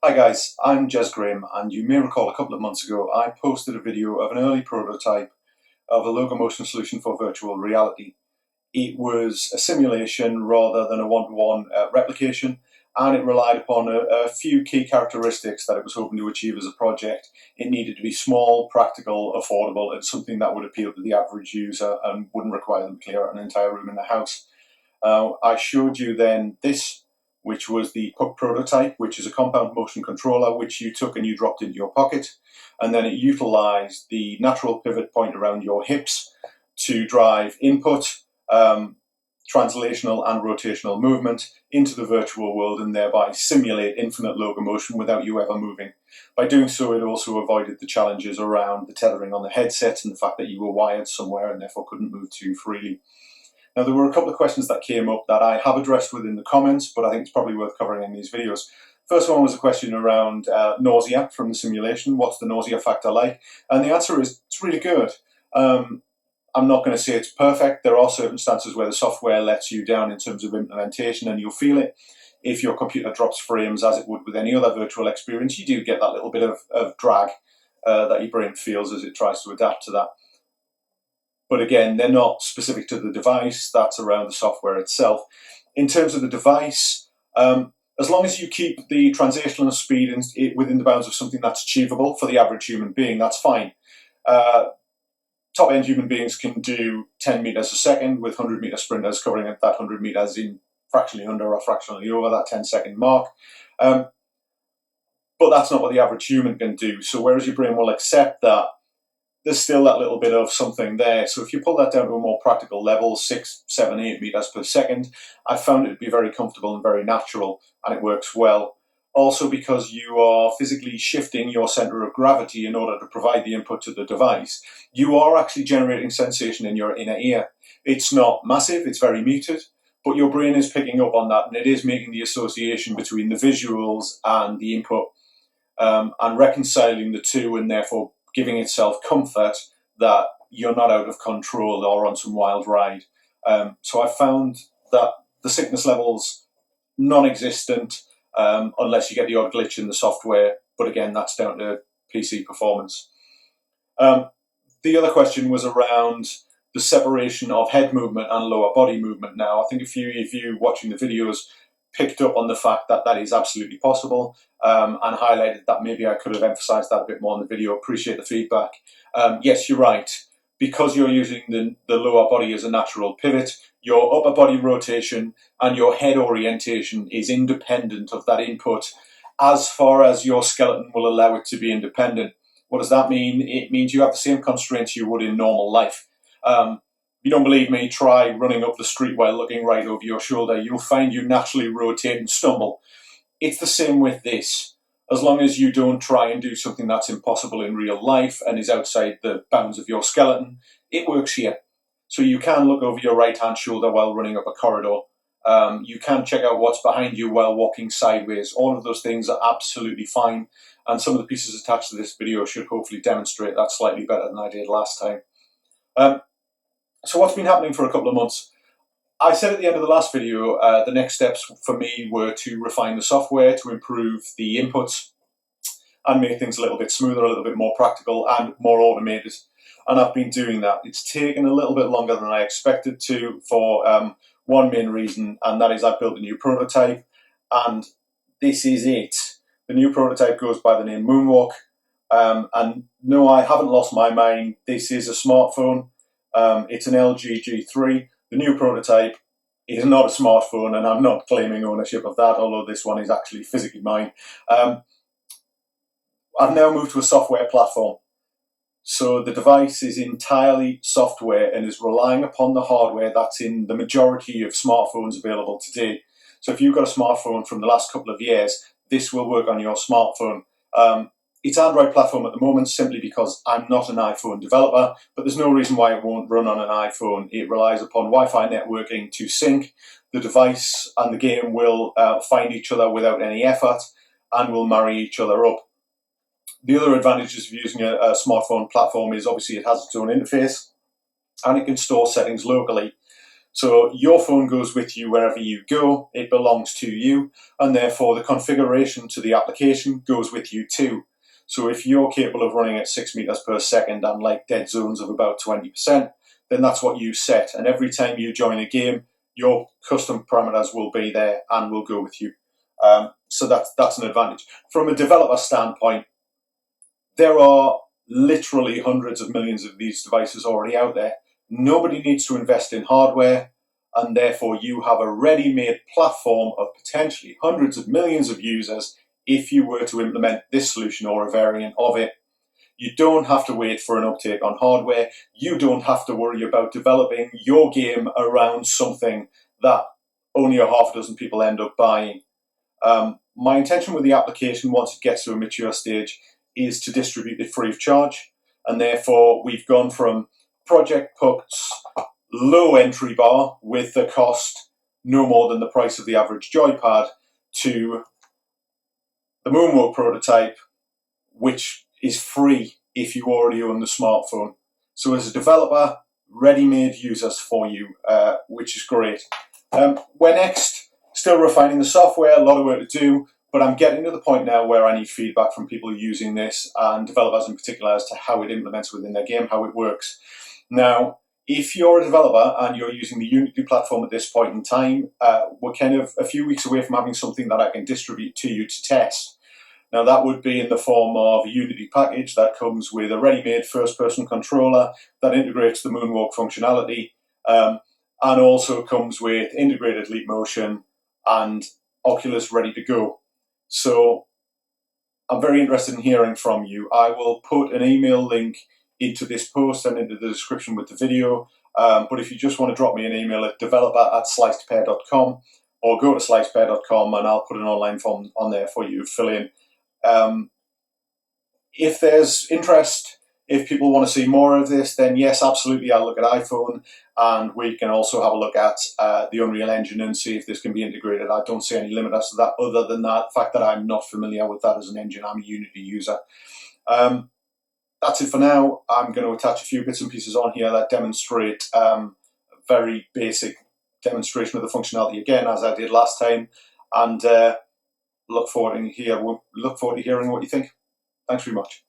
Hi guys, I'm Jez Graham, and you may recall a couple of months ago I posted a video of an early prototype of a locomotion solution for virtual reality. It was a simulation rather than a one-to-one replication, and it relied upon a few key characteristics that it was hoping to achieve as a project. It needed to be small, practical, affordable, and something that would appeal to the average user and wouldn't require them to clear out an entire room in the house. I showed you then this, which was the PUC prototype, which is a compound motion controller, which you took and you dropped into your pocket. And then it utilized the natural pivot point around your hips to drive input, translational and rotational movement into the virtual world and thereby simulate infinite locomotion without you ever moving. By doing so, it also avoided the challenges around the tethering on the headset and the fact that you were wired somewhere and therefore couldn't move too freely. Now, there were a couple of questions that came up that I have addressed within the comments, but I think it's probably worth covering in these videos. First one was a question around nausea from the simulation. What's the nausea factor like? And the answer is it's really good. I'm not going to say it's perfect. There are circumstances where the software lets you down in terms of implementation and you'll feel it. If your computer drops frames as it would with any other virtual experience, you do get that little bit of drag that your brain feels as it tries to adapt to that. But again, they're not specific to the device, that's around the software itself. In terms of the device, as long as you keep the translational speed within the bounds of something that's achievable for the average human being, that's fine. Top-end human beings can do 10 meters a second with 100-meter sprinters covering that 100 meters in fractionally under or fractionally over that 10-second mark. But that's not what the average human can do. So whereas your brain will accept that, there's still that little bit of something there. So if you pull that down to a more practical level, 6, 7, 8 meters per second, I found it to be very comfortable and very natural, and it works well. Also because you are physically shifting your center of gravity in order to provide the input to the device, you are actually generating sensation in your inner ear. It's not massive, it's very muted, but your brain is picking up on that, and it is making the association between the visuals and the input and reconciling the two, and therefore giving itself comfort that you're not out of control or on some wild ride. So I found that the sickness levels non-existent unless you get the odd glitch in the software. But again, that's down to PC performance. The other question was around the separation of head movement and lower body movement. Now, I think if you watching the videos picked up on the fact that that is absolutely possible and highlighted that maybe I could have emphasized that a bit more in the video. Appreciate the feedback. Yes, you're right. Because you're using the lower body as a natural pivot, your upper body rotation and your head orientation is independent of that input as far as your skeleton will allow it to be independent. What does that mean? It means you have the same constraints you would in normal life. If you don't believe me, try running up the street while looking right over your shoulder. You'll find you naturally rotate and stumble. It's the same with this. As long as you don't try and do something that's impossible in real life and is outside the bounds of your skeleton, it works here. So you can look over your right-hand shoulder while running up a corridor. You can check out what's behind you while walking sideways. All of those things are absolutely fine. And some of the pieces attached to this video should hopefully demonstrate that slightly better than I did last time. So what's been happening for a couple of months? I said at the end of the last video, the next steps for me were to refine the software, to improve the inputs, and make things a little bit smoother, a little bit more practical, and more automated. And I've been doing that. It's taken a little bit longer than I expected to for one main reason, and that is I built a new prototype, and this is it. The new prototype goes by the name Moonwalk, and no, I haven't lost my mind. This is a smartphone. It's an LG G3. The new prototype is not a smartphone, and I'm not claiming ownership of that, although this one is actually physically mine. I've now moved to a software platform. So the device is entirely software and is relying upon the hardware that's in the majority of smartphones available today. So if you've got a smartphone from the last couple of years, this will work on your smartphone. It's Android platform at the moment simply because I'm not an iPhone developer, but there's no reason why it won't run on an iPhone. It relies upon Wi-Fi networking to sync. The device and the game will find each other without any effort and will marry each other up. The other advantages of using a smartphone platform is obviously it has its own interface and it can store settings locally. So your phone goes with you wherever you go, it belongs to you, and therefore the configuration to the application goes with you too. So if you're capable of running at 6 meters per second and like dead zones of about 20%, then that's what you set. And every time you join a game, your custom parameters will be there and will go with you. So that's an advantage. From a developer standpoint, there are literally hundreds of millions of these devices already out there. Nobody needs to invest in hardware, and therefore you have a ready-made platform of potentially hundreds of millions of users if you were to implement this solution or a variant of it. You don't have to wait for an uptake on hardware. You don't have to worry about developing your game around something that only a half dozen people end up buying. My intention with the application, once it gets to a mature stage, is to distribute it free of charge. And therefore, we've gone from Project PUC's low entry bar with the cost no more than the price of the average joypad to the moonwalk prototype, which is free if you already own the smartphone. So as a developer, ready-made users for you, which is great. We're next still refining the software, a lot of work to do, but I'm getting to the point now where I need feedback from people using this and developers in particular as to how it implements within their game, how it works. Now, if you're a developer and you're using the Unity platform at this point in time, we're kind of a few weeks away from having something that I can distribute to you to test. Now, that would be in the form of a Unity package that comes with a ready-made first-person controller that integrates the moonwalk functionality, and also comes with integrated leap motion and Oculus ready to go. So I'm very interested in hearing from you. I will put an email link into this post and into the description with the video. But if you just want to drop me an email at developer@slicedpear.com or go to slicedpear.com and I'll put an online form on there for you to fill in. If there's interest, if people want to see more of this, then yes, absolutely, I'll look at iPhone, and we can also have a look at the Unreal Engine and see if this can be integrated. I don't see any limit as to that, other than that fact that I'm not familiar with that as an engine. I'm a Unity user. That's it for now. I'm going to attach a few bits and pieces on here that demonstrate a very basic demonstration of the functionality again, as I did last time, and look forward to hearing what you think. Thanks very much.